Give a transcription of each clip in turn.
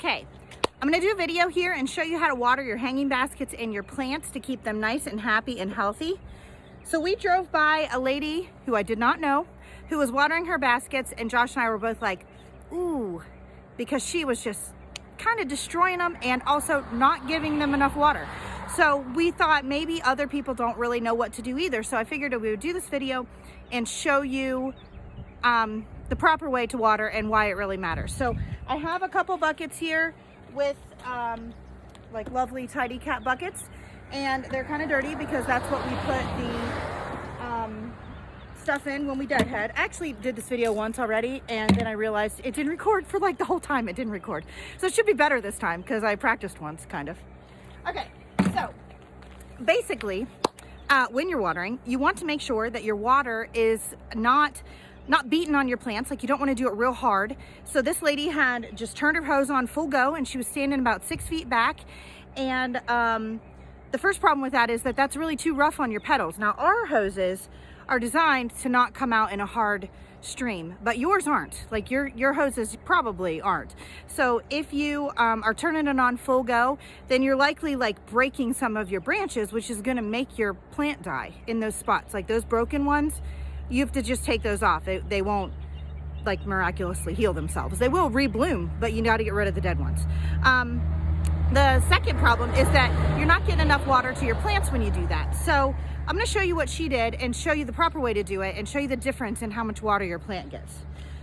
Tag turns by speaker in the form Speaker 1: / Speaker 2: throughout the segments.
Speaker 1: Okay, I'm gonna do a video here and show you how to water your hanging baskets and your plants to keep them nice and happy and healthy. So we drove by a lady who I did not know, who was watering her baskets, and Josh and I were both like, ooh, because she was just kind of destroying them and also not giving them enough water. So we thought maybe other people don't really know what to do either. So I figured we would do this video and show you the proper way to water and why it really matters. So I have a couple buckets here with like lovely tidy cat buckets, and they're kind of dirty because that's what we put the stuff in when we deadhead. I actually did this video once already, and then I realized it didn't record for like the whole time. It didn't record. So it should be better this time because I practiced once, kind of. Okay, so basically, when you're watering, you want to make sure that your water is not beaten on your plants. Like, you don't want to do it real hard. So this lady had just turned her hose on full go, and she was standing about 6 feet back. And the first problem with that is that that's really too rough on your petals. Now, our hoses are designed to not come out in a hard stream, but yours aren't. Like your hoses probably aren't. So if you are turning it on full go, then you're likely like breaking some of your branches, which is going to make your plant die in those spots. Like those broken ones, you have to just take those off. They won't like miraculously heal themselves. They will rebloom, but you got to get rid of the dead ones. The second problem is that you're not getting enough water to your plants when you do that. So I'm going to show you what she did and show you the proper way to do it and show you the difference in how much water your plant gets.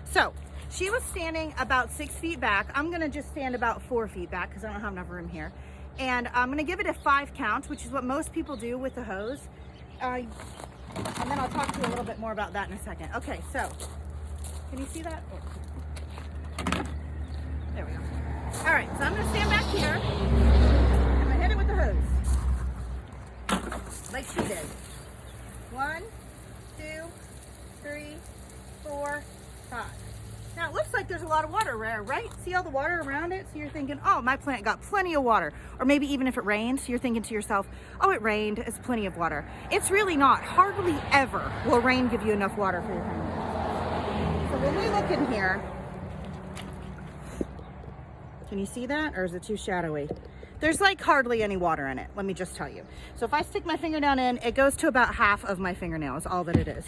Speaker 1: So she was standing about 6 feet back. I'm going to just stand about 4 feet back because I don't have enough room here. And I'm going to give it a 5 count, which is what most people do with the hose. And then I'll talk to you a little bit more about that in a second. Okay, so can you see that? There we go. All right, so I'm going to stand back here. I'm going to hit it with the hose. Like she did. 1, 2, 3, 4, 5. Now it looks like there's a lot of water there, right? See all the water around it? So you're thinking, oh, my plant got plenty of water. Or maybe even if it rained, so you're thinking to yourself, oh, it rained, it's plenty of water. It's really not. Hardly ever will rain give you enough water for your hanging. So when we look in here, can you see that, or is it too shadowy? There's like hardly any water in it, let me just tell you. So if I stick my finger down in, it goes to about half of my fingernail is all that it is.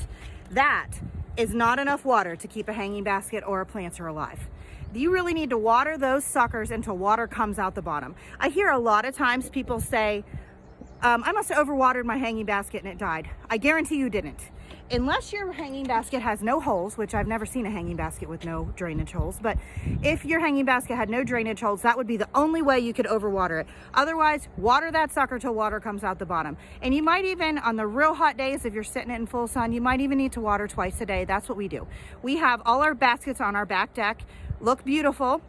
Speaker 1: That is not enough water to keep a hanging basket or a planter alive. You really need to water those suckers until water comes out the bottom. I hear a lot of times people say, I must have overwatered my hanging basket and it died. I guarantee you didn't. Unless your hanging basket has no holes, which I've never seen a hanging basket with no drainage holes, but if your hanging basket had no drainage holes, that would be the only way you could overwater it. Otherwise, water that sucker till water comes out the bottom. And you might even, on the real hot days, if you're sitting in full sun, you might even need to water twice a day. That's what we do. We have all our baskets on our back deck, look beautiful,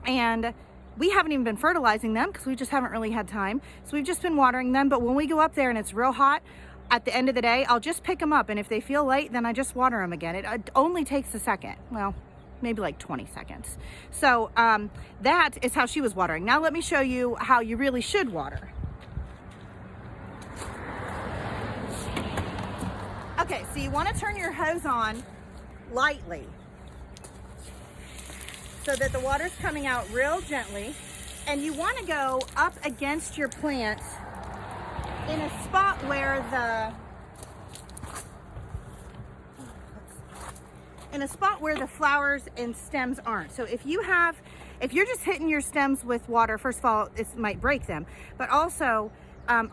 Speaker 1: and we haven't even been fertilizing them because we just haven't really had time. So we've just been watering them, but when we go up there and it's real hot, at the end of the day, I'll just pick them up, and if they feel light, then I just water them again. It only takes a second. Well, maybe like 20 seconds. So that is how she was watering. Now let me show you how you really should water. Okay, so you want to turn your hose on lightly so that the water's coming out real gently, and you want to go up against your plant in a spot where the flowers and stems aren't. So if you're just hitting your stems with water, first of all, it might break them, but also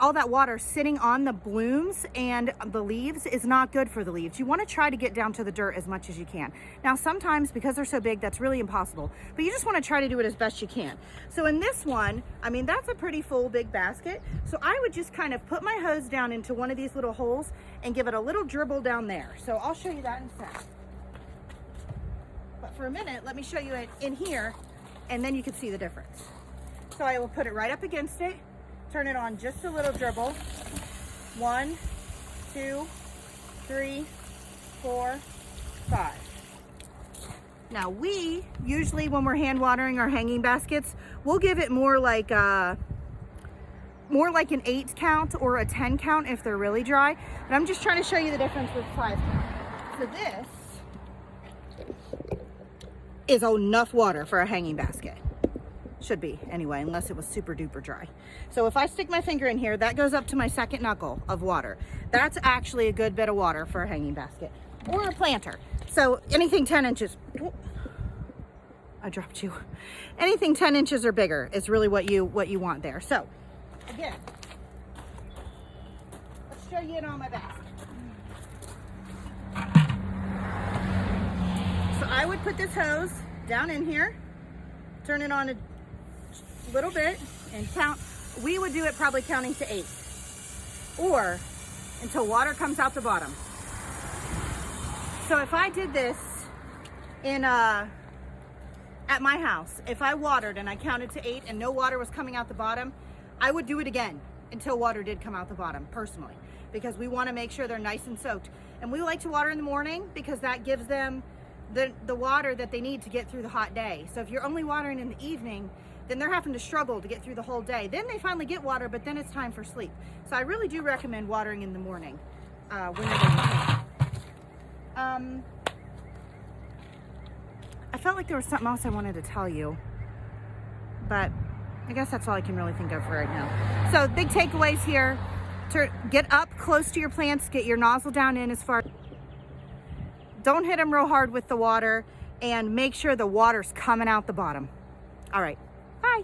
Speaker 1: all that water sitting on the blooms and the leaves is not good for the leaves. You want to try to get down to the dirt as much as you can. Now, sometimes because they're so big, that's really impossible, but you just want to try to do it as best you can. So in this one, I mean, that's a pretty full big basket. So I would just kind of put my hose down into one of these little holes and give it a little dribble down there. So I'll show you that in a sec. But for a minute, let me show you it in here, and then you can see the difference. So I will put it right up against it, turn it on just a little dribble. 1, 2, 3, 4, 5. Now we usually, when we're hand watering our hanging baskets, we'll give it more like an 8 count or a 10 count if they're really dry. But I'm just trying to show you the difference with 5 count. So this is enough water for a hanging basket. Should be anyway, unless it was super duper dry. So if I stick my finger in here, that goes up to my second knuckle of water. That's actually a good bit of water for a hanging basket or a planter. So anything 10 inches, I dropped you. Anything 10 inches or bigger is really what you want there. So again, let's show you it on my basket. So I would put this hose down in here, turn it on a little bit and count. We would do it probably counting to 8 or until water comes out the bottom. So if I did this in at my house, if I watered and I counted to 8 and no water was coming out the bottom, I would do it again until water did come out the bottom personally, because we want to make sure they're nice and soaked. And we like to water in the morning because that gives them the water that they need to get through the hot day. So if you're only watering in the evening, then they're having to struggle to get through the whole day. Then they finally get water, but then it's time for sleep. So I really do recommend watering in the morning whenever you can. I felt like there was something else I wanted to tell you, but I guess that's all I can really think of for right now. So big takeaways here: to get up close to your plants, get your nozzle down in as far. Don't hit them real hard with the water, and make sure the water's coming out the bottom. All right, bye.